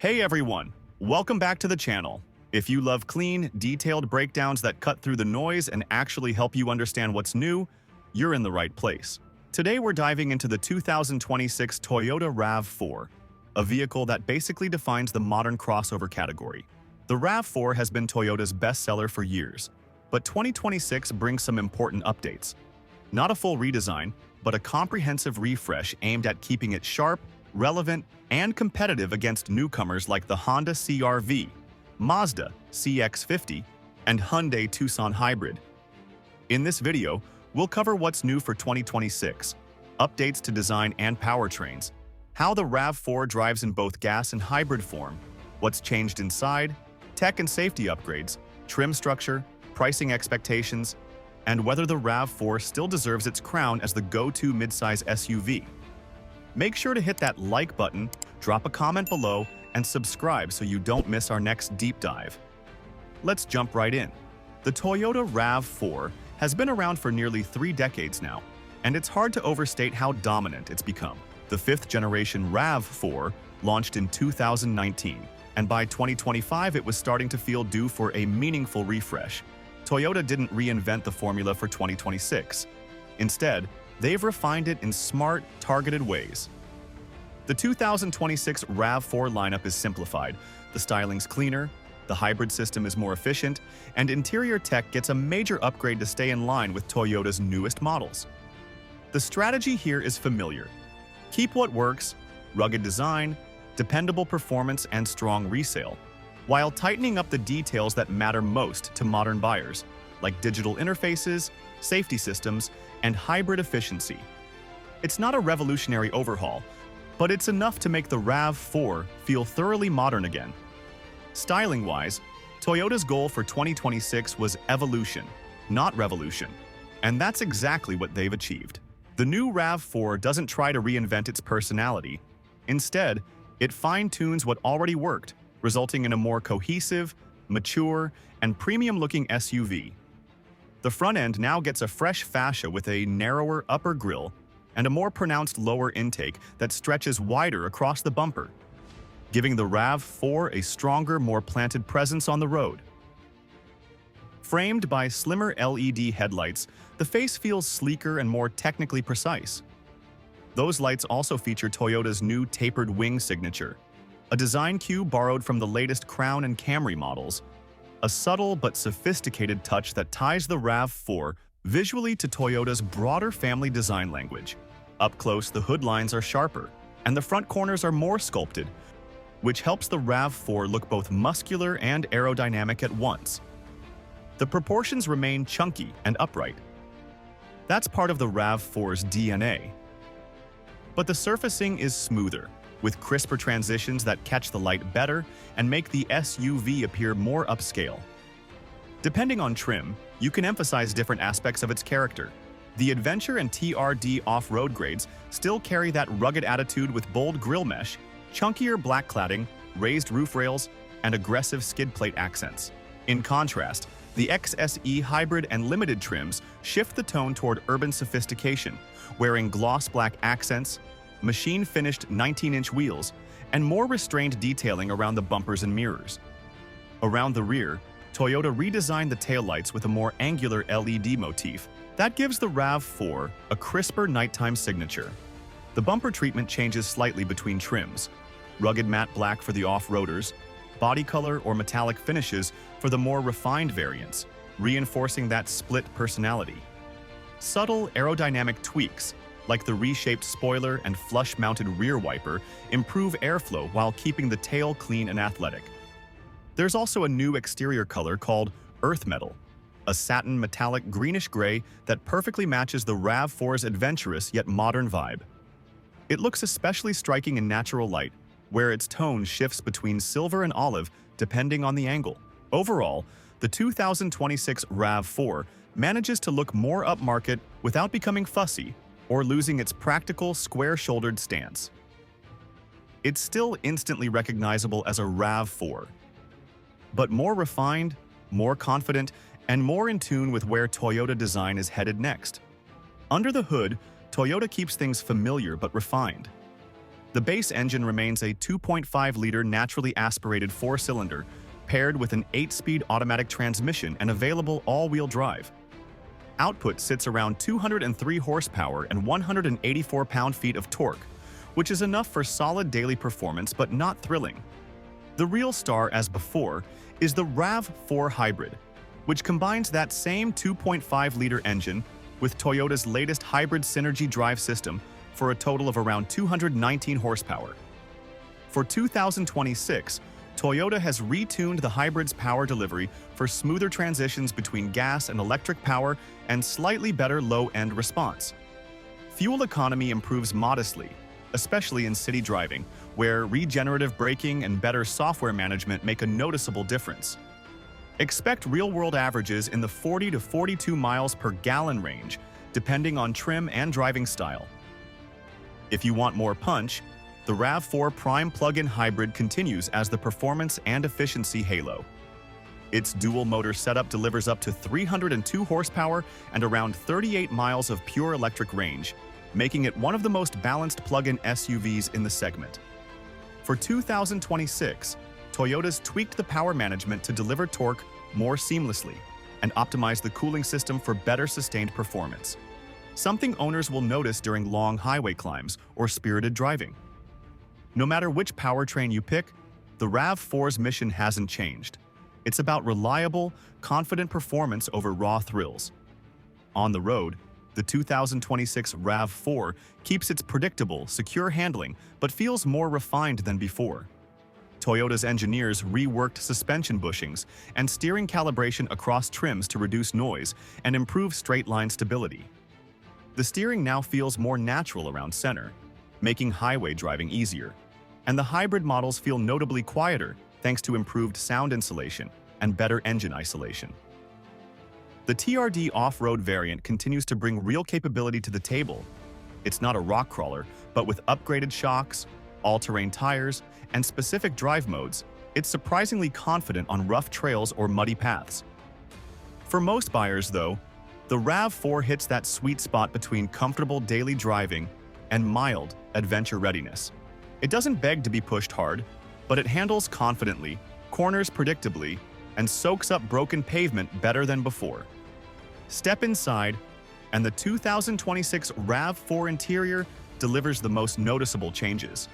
Hey everyone, welcome back to the channel. If you love clean, detailed breakdowns that cut through the noise and actually help you understand what's new, you're in the right place. Today we're diving into the 2026 Toyota RAV4, a vehicle that basically defines the modern crossover category. The RAV4 has been Toyota's bestseller for years, but 2026 brings some important updates. Not a full redesign, but a comprehensive refresh aimed at keeping it sharp, relevant, and competitive against newcomers like the Honda CR-V, Mazda CX-50, and Hyundai Tucson Hybrid. In this video, we'll cover what's new for 2026, updates to design and powertrains, how the RAV4 drives in both gas and hybrid form, what's changed inside, tech and safety upgrades, trim structure, pricing expectations, and whether the RAV4 still deserves its crown as the go-to midsize SUV. Make sure to hit that like button, drop a comment below, and subscribe so you don't miss our next deep dive. Let's jump right in. The Toyota RAV4 has been around for nearly 3 decades now, and it's hard to overstate how dominant it's become. The 5th generation RAV4 launched in 2019, and by 2025 it was starting to feel due for a meaningful refresh. Toyota didn't reinvent the formula for 2026. Instead, they've refined it in smart, targeted ways. The 2026 RAV4 lineup is simplified, the styling's cleaner, the hybrid system is more efficient, and interior tech gets a major upgrade to stay in line with Toyota's newest models. The strategy here is familiar. Keep what works, rugged design, dependable performance, and strong resale, while tightening up the details that matter most to modern buyers, like digital interfaces, safety systems, and hybrid efficiency. It's not a revolutionary overhaul, but it's enough to make the RAV4 feel thoroughly modern again. Styling-wise, Toyota's goal for 2026 was evolution, not revolution, and that's exactly what they've achieved. The new RAV4 doesn't try to reinvent its personality. Instead, it fine-tunes what already worked, resulting in a more cohesive, mature, and premium-looking SUV. The front end now gets a fresh fascia with a narrower upper grille and a more pronounced lower intake that stretches wider across the bumper, giving the RAV4 a stronger, more planted presence on the road. Framed by slimmer LED headlights, the face feels sleeker and more technically precise. Those lights also feature Toyota's new tapered wing signature, a design cue borrowed from the latest Crown and Camry models, a subtle but sophisticated touch that ties the RAV4 visually to Toyota's broader family design language. Up close, the hood lines are sharper, and the front corners are more sculpted, which helps the RAV4 look both muscular and aerodynamic at once. The proportions remain chunky and upright. That's part of the RAV4's DNA. But the surfacing is smoother, with crisper transitions that catch the light better and make the SUV appear more upscale. Depending on trim, you can emphasize different aspects of its character. The Adventure and TRD off-road grades still carry that rugged attitude with bold grille mesh, chunkier black cladding, raised roof rails, and aggressive skid plate accents. In contrast, the XSE Hybrid and Limited trims shift the tone toward urban sophistication, wearing gloss black accents, machine-finished 19-inch wheels, and more restrained detailing around the bumpers and mirrors. Around the rear, Toyota redesigned the taillights with a more angular LED motif that gives the RAV4 a crisper nighttime signature. The bumper treatment changes slightly between trims: rugged matte black for the off-roaders, body color or metallic finishes for the more refined variants, reinforcing that split personality. Subtle aerodynamic tweaks, like the reshaped spoiler and flush-mounted rear wiper, improve airflow while keeping the tail clean and athletic. There's also a new exterior color called Earth Metal, a satin metallic greenish-gray that perfectly matches the RAV4's adventurous yet modern vibe. It looks especially striking in natural light, where its tone shifts between silver and olive depending on the angle. Overall, the 2026 RAV4 manages to look more upmarket without becoming fussy or losing its practical, square-shouldered stance. It's still instantly recognizable as a RAV4, but more refined, more confident, and more in tune with where Toyota design is headed next. Under the hood, Toyota keeps things familiar but refined. The base engine remains a 2.5-liter naturally aspirated four-cylinder, paired with an 8-speed automatic transmission and available all-wheel drive. Output sits around 203 horsepower and 184 pound-feet of torque, which is enough for solid daily performance but not thrilling. The real star, as before, is the RAV4 hybrid, which combines that same 2.5-liter engine with Toyota's latest hybrid synergy drive system for a total of around 219 horsepower. For 2026, Toyota has retuned the hybrid's power delivery for smoother transitions between gas and electric power and slightly better low-end response. Fuel economy improves modestly, especially in city driving, where regenerative braking and better software management make a noticeable difference. Expect real-world averages in the 40 to 42 miles per gallon range, depending on trim and driving style. If you want more punch, the RAV4 Prime plug-in hybrid continues as the performance and efficiency halo. Its dual-motor setup delivers up to 302 horsepower and around 38 miles of pure electric range, making it one of the most balanced plug-in SUVs in the segment. For 2026, Toyota's tweaked the power management to deliver torque more seamlessly and optimize the cooling system for better sustained performance, something owners will notice during long highway climbs or spirited driving. No matter which powertrain you pick, the RAV4's mission hasn't changed. It's about reliable, confident performance over raw thrills. On the road, the 2026 RAV4 keeps its predictable, secure handling but feels more refined than before. Toyota's engineers reworked suspension bushings and steering calibration across trims to reduce noise and improve straight-line stability. The steering now feels more natural around center, making highway driving easier. And the hybrid models feel notably quieter thanks to improved sound insulation and better engine isolation. The TRD off-road variant continues to bring real capability to the table. It's not a rock crawler, but with upgraded shocks, all-terrain tires, and specific drive modes, it's surprisingly confident on rough trails or muddy paths. For most buyers, though, the RAV4 hits that sweet spot between comfortable daily driving and mild adventure readiness. It doesn't beg to be pushed hard, but it handles confidently, corners predictably, and soaks up broken pavement better than before. Step inside, and the 2026 RAV4 interior delivers the most noticeable changes.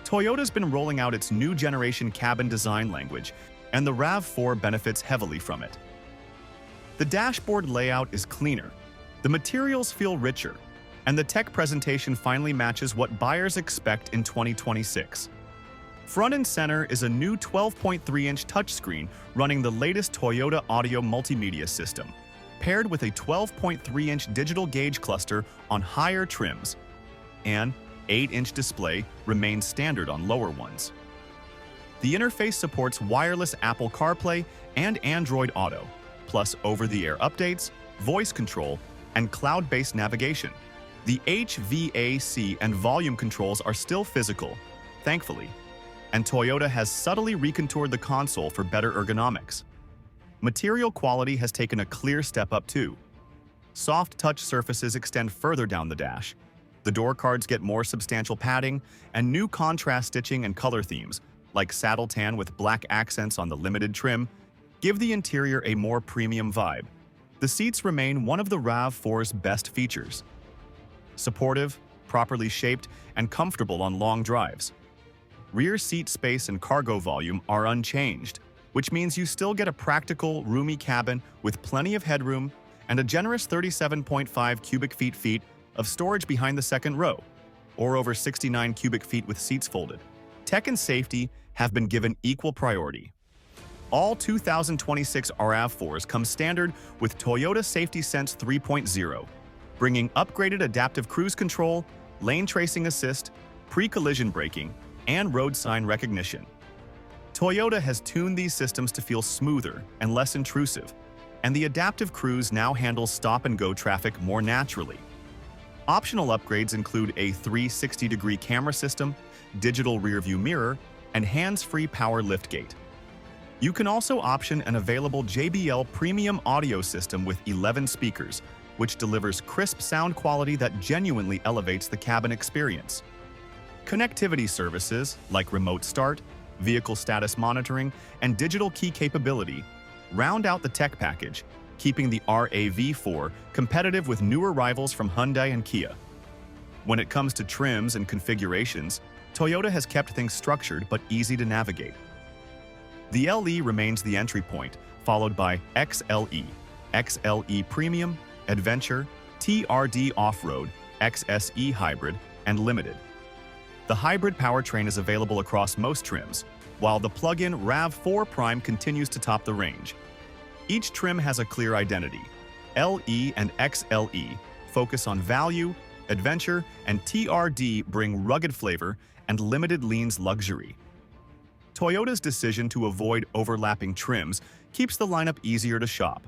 Toyota's been rolling out its new generation cabin design language, and the RAV4 benefits heavily from it. The dashboard layout is cleaner, the materials feel richer, and the tech presentation finally matches what buyers expect in 2026. Front and center is a new 12.3-inch touchscreen running the latest Toyota audio multimedia system, paired with a 12.3-inch digital gauge cluster on higher trims. An 8-inch display remains standard on lower ones. The interface supports wireless Apple CarPlay and Android Auto, plus over-the-air updates, voice control, and cloud-based navigation. The HVAC and volume controls are still physical, thankfully, and Toyota has subtly recontoured the console for better ergonomics. Material quality has taken a clear step up too. Soft touch surfaces extend further down the dash. The door cards get more substantial padding, and new contrast stitching and color themes, like saddle tan with black accents on the limited trim, give the interior a more premium vibe. The seats remain one of the RAV4's best features. Supportive, properly shaped, and comfortable on long drives. Rear seat space and cargo volume are unchanged, which means you still get a practical, roomy cabin with plenty of headroom and a generous 37.5 cubic feet of storage behind the second row, or over 69 cubic feet with seats folded. Tech and safety have been given equal priority. All 2026 RAV4s come standard with Toyota Safety Sense 3.0, bringing upgraded adaptive cruise control, lane tracing assist, pre-collision braking, and road sign recognition. Toyota has tuned these systems to feel smoother and less intrusive, and the adaptive cruise now handles stop-and-go traffic more naturally. Optional upgrades include a 360-degree camera system, digital rear-view mirror, and hands-free power liftgate. You can also option an available JBL premium audio system with 11 speakers, which delivers crisp sound quality that genuinely elevates the cabin experience. Connectivity services like remote start, vehicle status monitoring, and digital key capability round out the tech package, keeping the RAV4 competitive with newer rivals from Hyundai and Kia. When it comes to trims and configurations, Toyota has kept things structured but easy to navigate. The LE remains the entry point, followed by XLE, XLE Premium, Adventure, TRD Off-Road, XSE Hybrid, and Limited. The hybrid powertrain is available across most trims, while the plug-in RAV4 Prime continues to top the range. Each trim has a clear identity. LE and XLE focus on value, Adventure and TRD bring rugged flavor, and Limited leans luxury. Toyota's decision to avoid overlapping trims keeps the lineup easier to shop.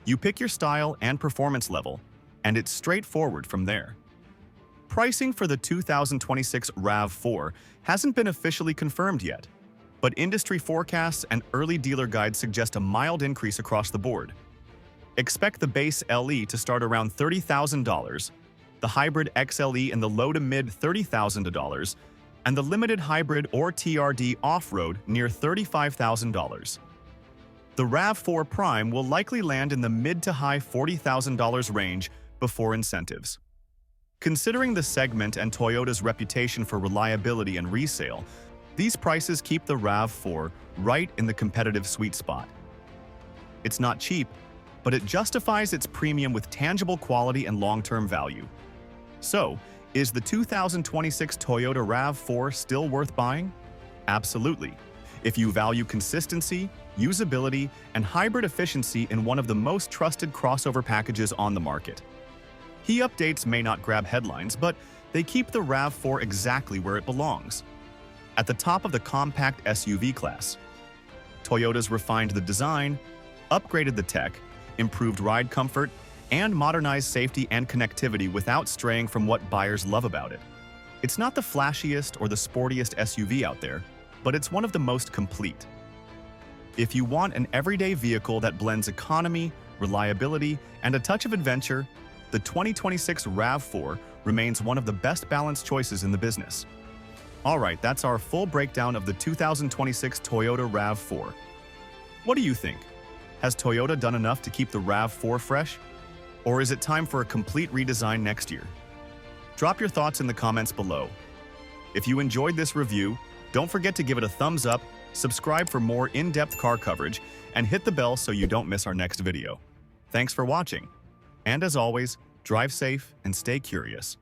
You pick your style and performance level, and it's straightforward from there. Pricing for the 2026 RAV4 hasn't been officially confirmed yet, but industry forecasts and early dealer guides suggest a mild increase across the board. Expect the base LE to start around $30,000, the hybrid XLE in the low to mid $30,000, and the limited hybrid or TRD off-road near $35,000. The RAV4 Prime will likely land in the mid to high $40,000 range before incentives. Considering the segment and Toyota's reputation for reliability and resale, these prices keep the RAV4 right in the competitive sweet spot. It's not cheap, but it justifies its premium with tangible quality and long-term value. So, is the 2026 Toyota RAV4 still worth buying? Absolutely, if you value consistency, usability, and hybrid efficiency in one of the most trusted crossover packages on the market. Key updates may not grab headlines, but they keep the RAV4 exactly where it belongs, at the top of the compact SUV class. Toyota's refined the design, upgraded the tech, improved ride comfort, and modernized safety and connectivity without straying from what buyers love about it. It's not the flashiest or the sportiest SUV out there, but it's one of the most complete. If you want an everyday vehicle that blends economy, reliability, and a touch of adventure, the 2026 RAV4 remains one of the best balanced choices in the business. Alright, that's our full breakdown of the 2026 Toyota RAV4. What do you think? Has Toyota done enough to keep the RAV4 fresh? Or is it time for a complete redesign next year? Drop your thoughts in the comments below. If you enjoyed this review, don't forget to give it a thumbs up, subscribe for more in-depth car coverage, and hit the bell so you don't miss our next video. Thanks for watching. And as always, drive safe and stay curious.